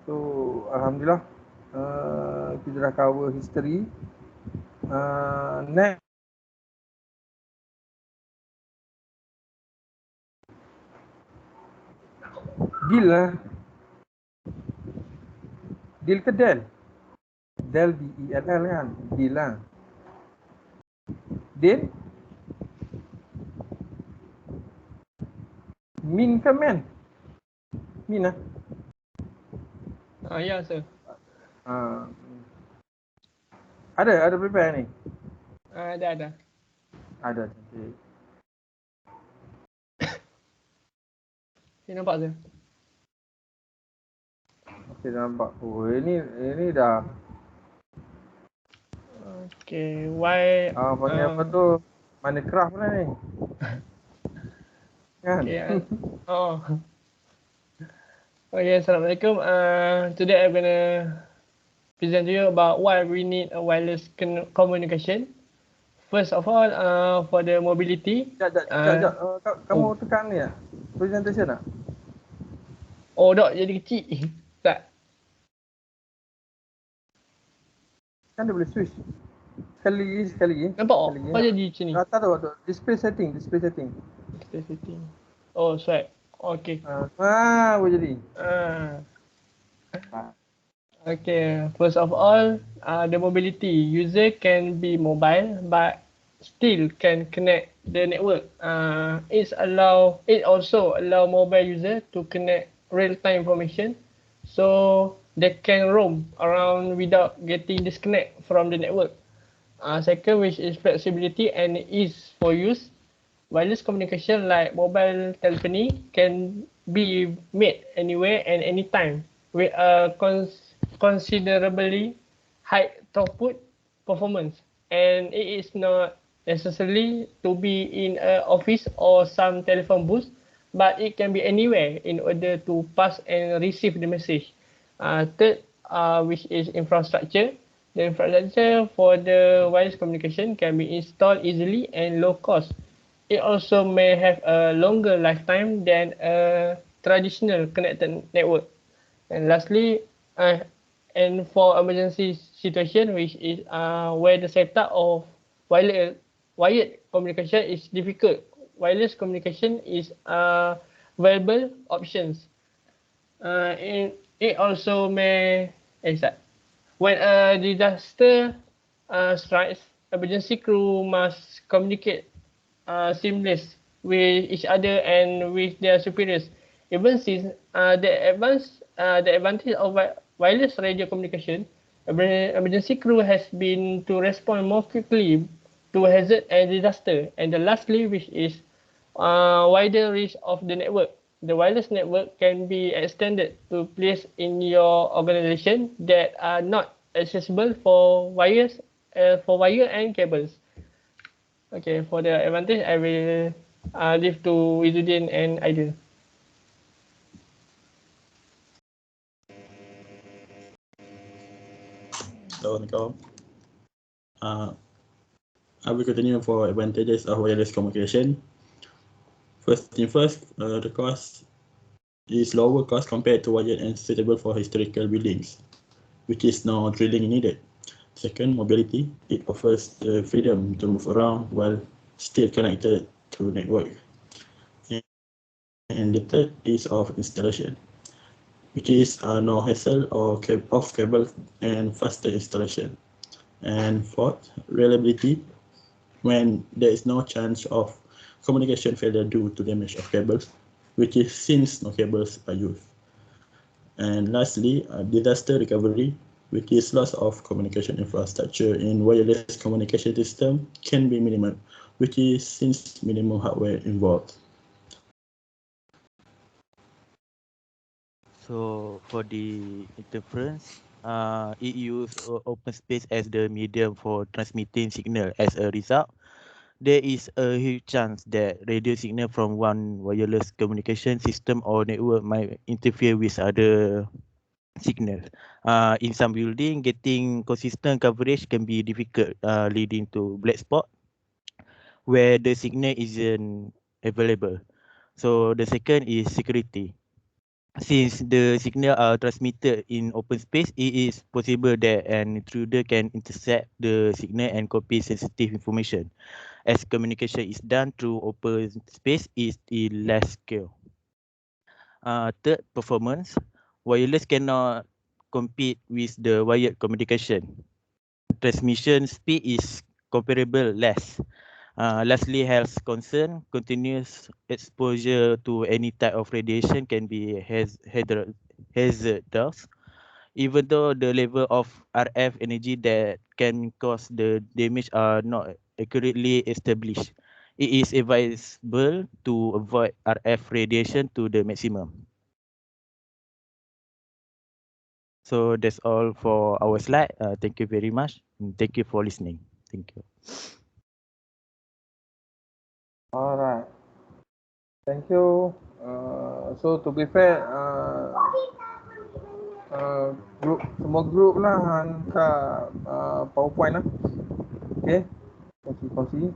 So alhamdulillah kita dah cover history. Next deal lah. Deal ke Del? Del D-E-L-L kan? Deal lah. Deal? Min ke men? Min lah. Ya, sir. Ada prepare ni? Ada. Ada, cantik. Saya nampak, sir. Okay, nampak. Oh, ini dah. Okay, why... Panggil apa tu? Minecraft lah ni. Kan? Okay, Okay, Assalamualaikum. Today I'm gonna present to you about why we need a wireless communication. First of all, for the mobility. Sekejap. Kamu tekan ni tak? Presentation tak? Oh, dok jadi kecil. Tak. Kan dia boleh switch. Sekali lagi. Nampak tak? Apa jadi macam ni? Tak tahu. Display setting. Oh, swipe. Okay. Boleh jadi. Okay, first of all, the mobility. User can be mobile but still can connect the network. It also allow mobile user to connect real-time information, so they can roam around without getting disconnect from the network. Second, which is flexibility and ease for use. Wireless communication like mobile telephony can be made anywhere and anytime with a considerably high throughput performance, and it is not necessarily to be in an office or some telephone booth, but it can be anywhere in order to pass and receive the message. Third, which is infrastructure. The infrastructure for the wireless communication can be installed easily and low cost. It also may have a longer lifetime than a traditional connected network. And lastly, and for emergency situation, which is where the setup of wired communication is difficult, wireless communication is a viable options. It also may when a disaster strikes, emergency crew must communicate seamless with each other and with their superiors. Even since the advantage of wireless radio communication, emergency crew has been to respond more quickly to hazard and disaster. And the lastly, which is wider reach of the network. The wireless network can be extended to places in your organization that are not accessible for wire and cables. Okay, for the advantage, I will leave to Izudin and Aidil. Hello, I will continue for advantages of wireless communication. First thing first, the cost is lower cost compared to wired and suitable for historical buildings, which is no drilling needed. Second, mobility. It offers the freedom to move around while still connected to network. And the third is of installation, which is no hassle or off cable and faster installation. And fourth, reliability. When there is no chance of communication failure due to damage of cables, which is since no cables are used. And lastly, disaster recovery, which is loss of communication infrastructure in wireless communication system can be minimal, which is since minimum hardware involved. So for the interference, it uses open space as the medium for transmitting signal. As a result, there is a huge chance that radio signal from one wireless communication system or network might interfere with other signals. In some building, getting consistent coverage can be difficult, leading to black spot where the signal isn't available. So the second is security. Since the signal are transmitted in open space, it is possible that an intruder can intercept the signal and copy sensitive information. As communication is done through open space, it is less secure. Third, performance. Wireless cannot compete with the wired communication. Transmission speed is comparable less. Lastly, health concern. Continuous exposure to any type of radiation can be hazardous, even though the level of RF energy that can cause the damage are not accurately established. It is advisable to avoid RF radiation to the maximum. So that's all for our slide. Thank you very much. And thank you for listening. Thank you. All right. Thank you. So to be fair, group semua group lah hantar PowerPoint lah. Okay. Kongsi.